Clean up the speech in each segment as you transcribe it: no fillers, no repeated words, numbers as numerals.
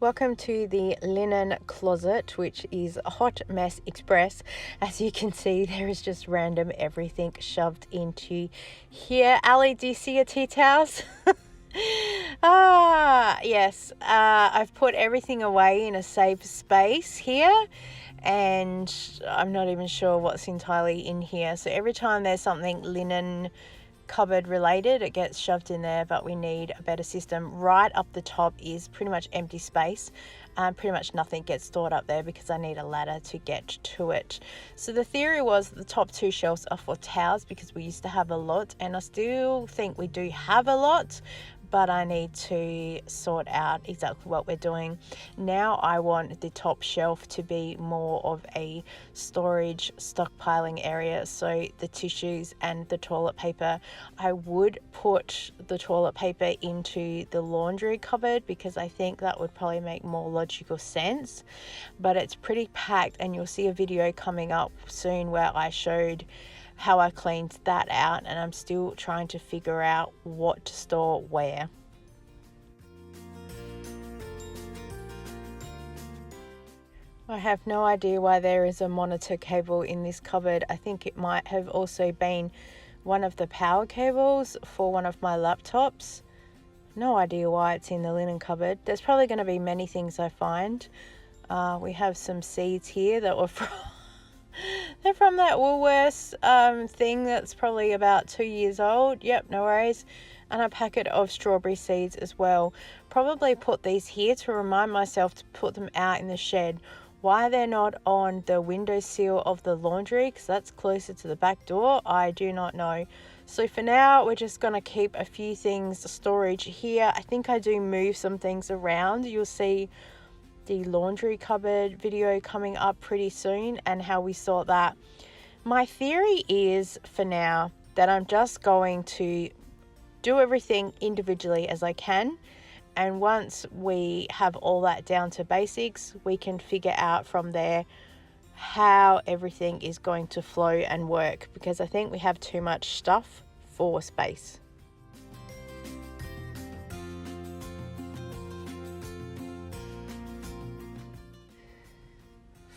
Welcome to the linen closet, which is a hot mess express. As you can see, there is just random everything shoved into here. Ali, do you see your tea towels? Yes. I've put everything away in a safe space here, and I'm not even sure what's entirely in here. So every time there's something linen cupboard related, it gets shoved in there, but we need a better system. Right up the top is pretty much empty space. Pretty much nothing gets stored up there because I need a ladder to get to it. So the theory was the top two shelves are for towels because we used to have a lot, and I still think we do have a lot, but I need to sort out exactly what we're doing. Now I want the top shelf to be more of a storage stockpiling area. So the tissues and the toilet paper, I would put the toilet paper into the laundry cupboard because I think that would probably make more logical sense. But it's pretty packed, and you'll see a video coming up soon where I showed how I cleaned that out, and I'm still trying to figure out what to store where. I have no idea why there is a monitor cable in this cupboard. I think it might have also been one of the power cables for one of my laptops. No idea why it's in the linen cupboard. There's probably going to be many things I find. We have some seeds here that were from they're from that Woolworths thing that's probably about 2 years old. Yep, no worries. And a packet of strawberry seeds as well. Probably put these here to remind myself to put them out in the shed. Why they're not on the windowsill of the laundry, because that's closer to the back door, I do not know. So for now, we're just going to keep a few things storage here. I think I do move some things around. You'll see the laundry cupboard video coming up pretty soon and how we sort that. My theory is for now that I'm just going to do everything individually as I can, and once we have all that down to basics, we can figure out from there how everything is going to flow and work, because I think we have too much stuff for space.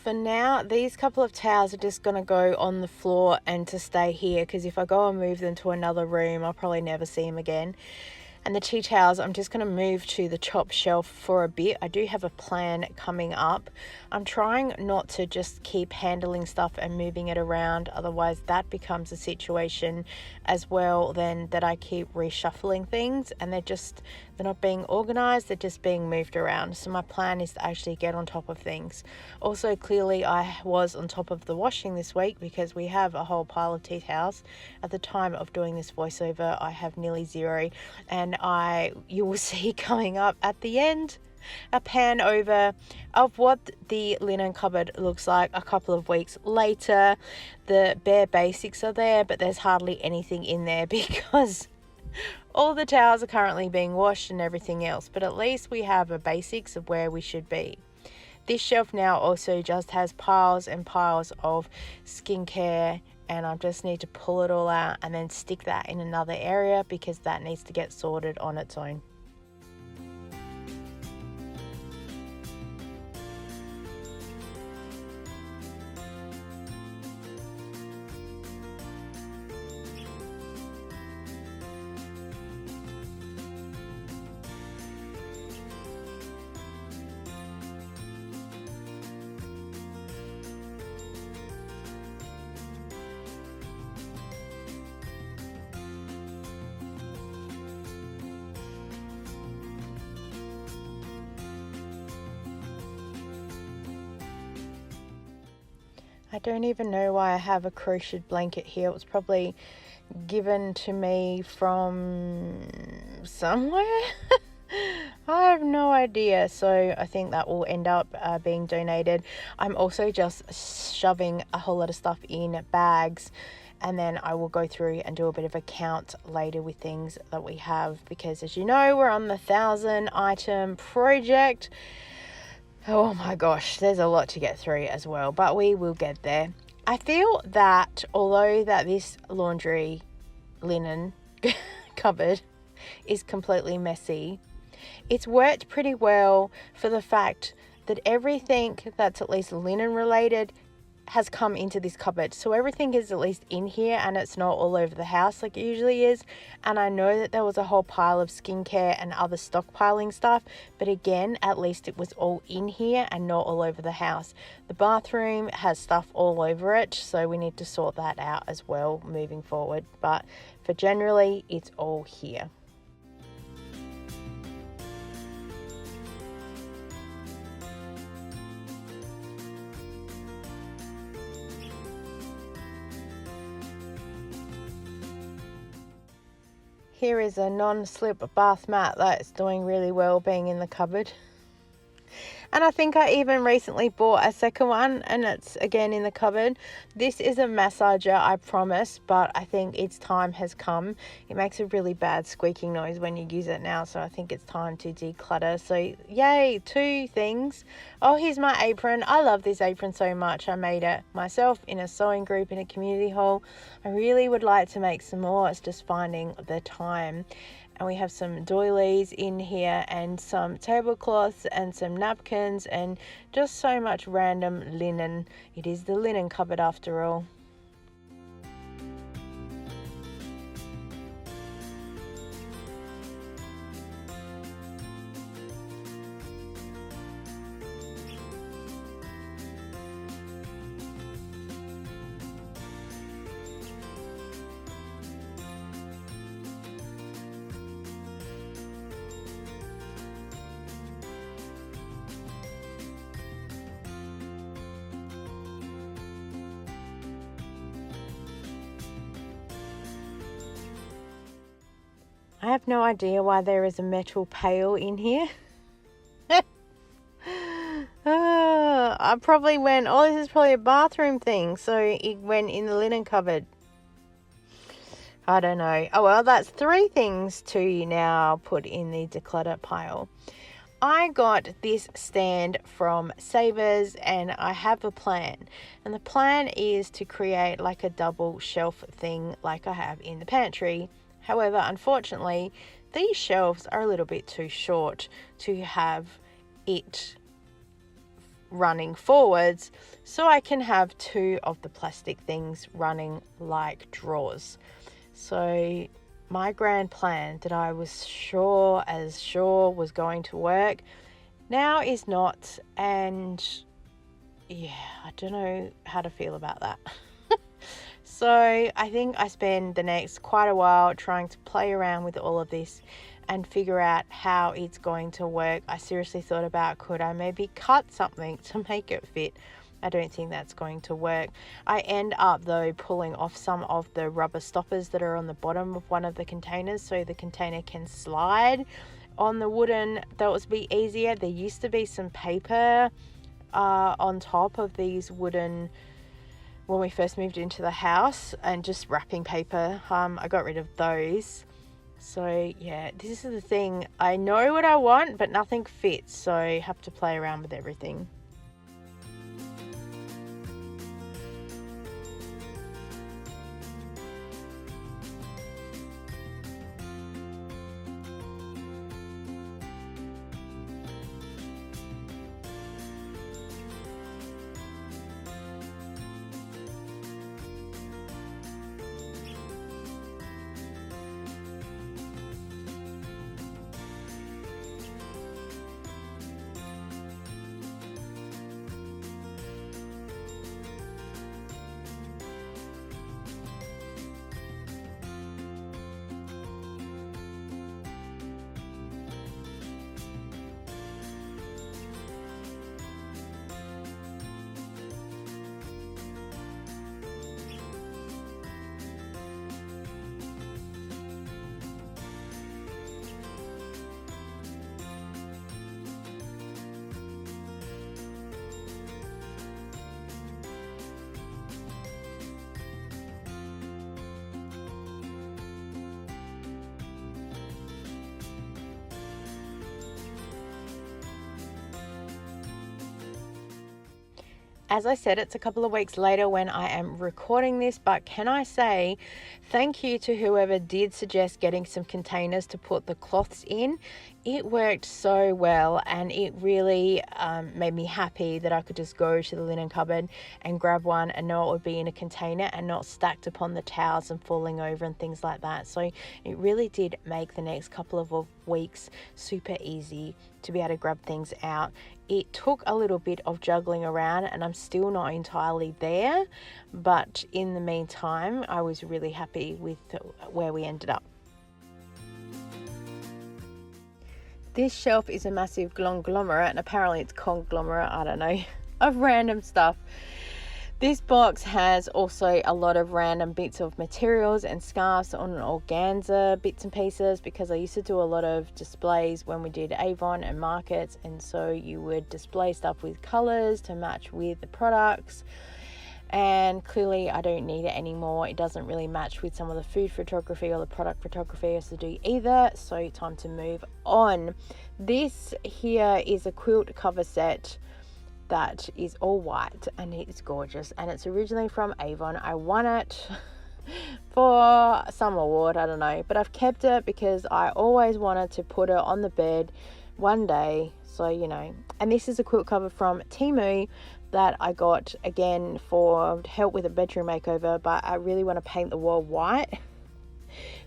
For now, these couple of towels are just going to go on the floor and to stay here, because if I go and move them to another room, I'll probably never see them again. And the tea towels, I'm just going to move to the top shelf for a bit. I do have a plan coming up. I'm trying not to just keep handling stuff and moving it around. Otherwise, that becomes a situation as well then that I keep reshuffling things and they're not being organized. They're just being moved around. So my plan is to actually get on top of things. Also, clearly, I was on top of the washing this week because we have a whole pile of tea towels. At the time of doing this voiceover, I have nearly zero, and you will see coming up at the end a pan over of what the linen cupboard looks like a couple of weeks later. The bare basics are there, but there's hardly anything in there because all the towels are currently being washed and everything else, but at least we have a basics of where we should be. This shelf now also just has piles and piles of skincare, and I just need to pull it all out and then stick that in another area because that needs to get sorted on its own. I don't even know why I have a crocheted blanket here. It was probably given to me from somewhere. I have no idea. So I think that will end up being donated. I'm also just shoving a whole lot of stuff in bags, and then I will go through and do a bit of a count later with things that we have, because as you know, we're on the 1,000 item project. Oh my gosh, there's a lot to get through as well, but we will get there. I feel that although that this laundry linen cupboard is completely messy, It's worked pretty well for the fact that everything that's at least linen related has come into this cupboard. So everything is at least in here and it's not all over the house like it usually is. And I know that there was a whole pile of skincare and other stockpiling stuff, but again, at least it was all in here and not all over the house. The bathroom has stuff all over it, so we need to sort that out as well moving forward. But for generally, it's all here. Here is a non-slip bath mat that's doing really well being in the cupboard. And I think I even recently bought a second one, and it's again in the cupboard. This is a massager, I promise, but I think its time has come. It makes a really bad squeaking noise when you use it now, so I think it's time to declutter. So yay, 2 things. Oh, here's my apron. I love this apron so much. I made it myself in a sewing group in a community hall. I really would like to make some more. It's just finding the time. And we have some doilies in here and some tablecloths and some napkins and just so much random linen. It is the linen cupboard after all. I have no idea why there is a metal pail in here. I probably went, oh, this is probably a bathroom thing. So it went in the linen cupboard. I don't know. Oh, well, that's 3 things to now put in the declutter pile. I got this stand from Savers and I have a plan. And the plan is to create like a double shelf thing like I have in the pantry. However, unfortunately, these shelves are a little bit too short to have it running forwards, so I can have 2 of the plastic things running like drawers. So my grand plan that I was sure was going to work now is not, and yeah, I don't know how to feel about that. So I think I spend the next quite a while trying to play around with all of this and figure out how it's going to work. I seriously thought about, could I maybe cut something to make it fit? I don't think that's going to work. I end up though pulling off some of the rubber stoppers that are on the bottom of one of the containers so the container can slide on the wooden. That would be easier. There used to be some paper on top of these wooden when we first moved into the house, and just wrapping paper. I got rid of those. So yeah, this is the thing. I know what I want, but nothing fits, so I have to play around with everything. As I said, it's a couple of weeks later when I am recording this, but can I say thank you to whoever did suggest getting some containers to put the cloths in. it worked so well, and it really made me happy that I could just go to the linen cupboard and grab one and know it would be in a container and not stacked upon the towels and falling over and things like that. So it really did make the next couple of weeks super easy to be able to grab things out. It took a little bit of juggling around, and I'm still not entirely there, but in the meantime I was really happy with where we ended up. This shelf is a massive conglomerate, and apparently it's conglomerate, I don't know, of random stuff. This box has also a lot of random bits of materials and scarves on organza bits and pieces, because I used to do a lot of displays when we did Avon and markets, and so you would display stuff with colours to match with the products. And clearly I don't need it anymore. It doesn't really match with some of the food photography or the product photography I used to do either, so time to move on. This here is a quilt cover set that is all white, and it's gorgeous, and it's originally from Avon. I won it for some award, I don't know, but I've kept it because I always wanted to put it on the bed one day, so you know. And this is a quilt cover from Temu that I got again for help with a bedroom makeover, but I really want to paint the wall white.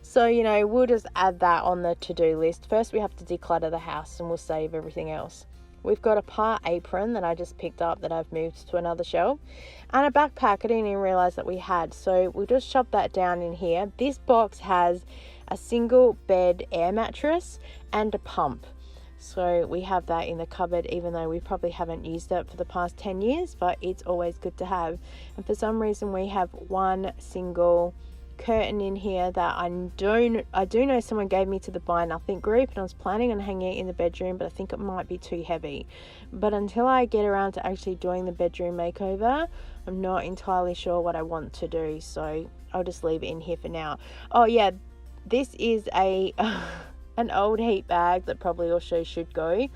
So, you know, we'll just add that on the to-do list. First we have to declutter the house and we'll save everything else. We've got a par apron that I just picked up that I've moved to another shelf, and a backpack I didn't even realize that we had, so we'll just shove that down in here. This box has a single bed air mattress and a pump, so we have that in the cupboard, even though we probably haven't used it for the past 10 years, but it's always good to have. And for some reason we have one single curtain in here that I do know someone gave me to the Buy Nothing group, and I was planning on hanging it in the bedroom, but I think it might be too heavy. But until I get around to actually doing the bedroom makeover, I'm not entirely sure what I want to do, so I'll just leave it in here for now. Oh yeah, this is a an old heat bag that probably also should go.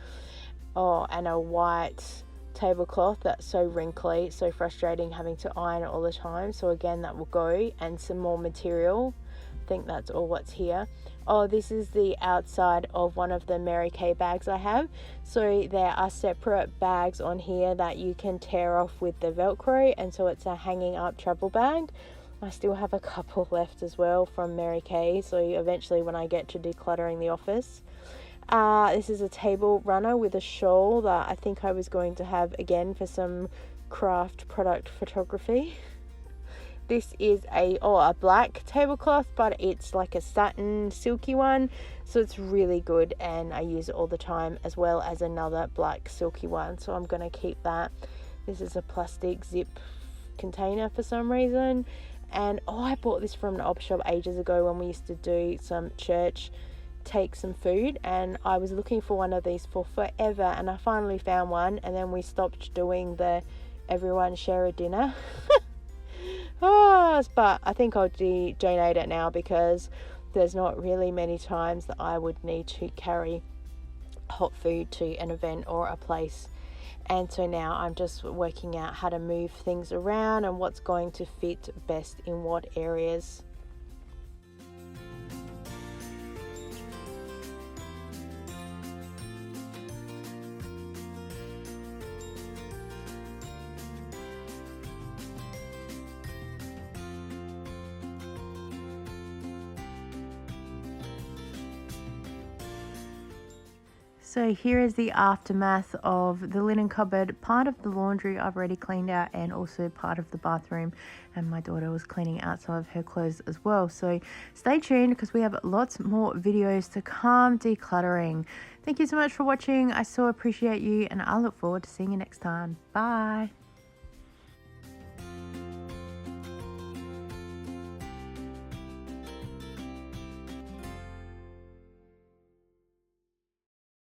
Oh, and a white tablecloth that's so wrinkly, so frustrating having to iron it all the time, so again that will go. And some more material, I think that's all what's here. Oh, this is the outside of one of the Mary Kay bags I have, so there are separate bags on here that you can tear off with the velcro, and so it's a hanging up travel bag. I still have a couple left as well from Mary Kay, so eventually when I get to decluttering the office. This is a table runner with a shawl that I think I was going to have again for some craft product photography. This is a black tablecloth, but it's like a satin silky one, so it's really good and I use it all the time, as well as another black silky one, so I'm going to keep that. This is a plastic zip container for some reason, and I bought this from an op shop ages ago when we used to do some church take some food, and I was looking for one of these for forever, and I finally found one, and then we stopped doing the everyone share a dinner. But I think I'll donate it now, because there's not really many times that I would need to carry hot food to an event or a place. And so now I'm just working out how to move things around and what's going to fit best in what areas. So here is the aftermath of the linen cupboard. Part of the laundry I've already cleaned out, and also part of the bathroom, and my daughter was cleaning out some of her clothes as well. So stay tuned, because we have lots more videos to come decluttering. Thank you so much for watching. I so appreciate you, and I look forward to seeing you next time. Bye.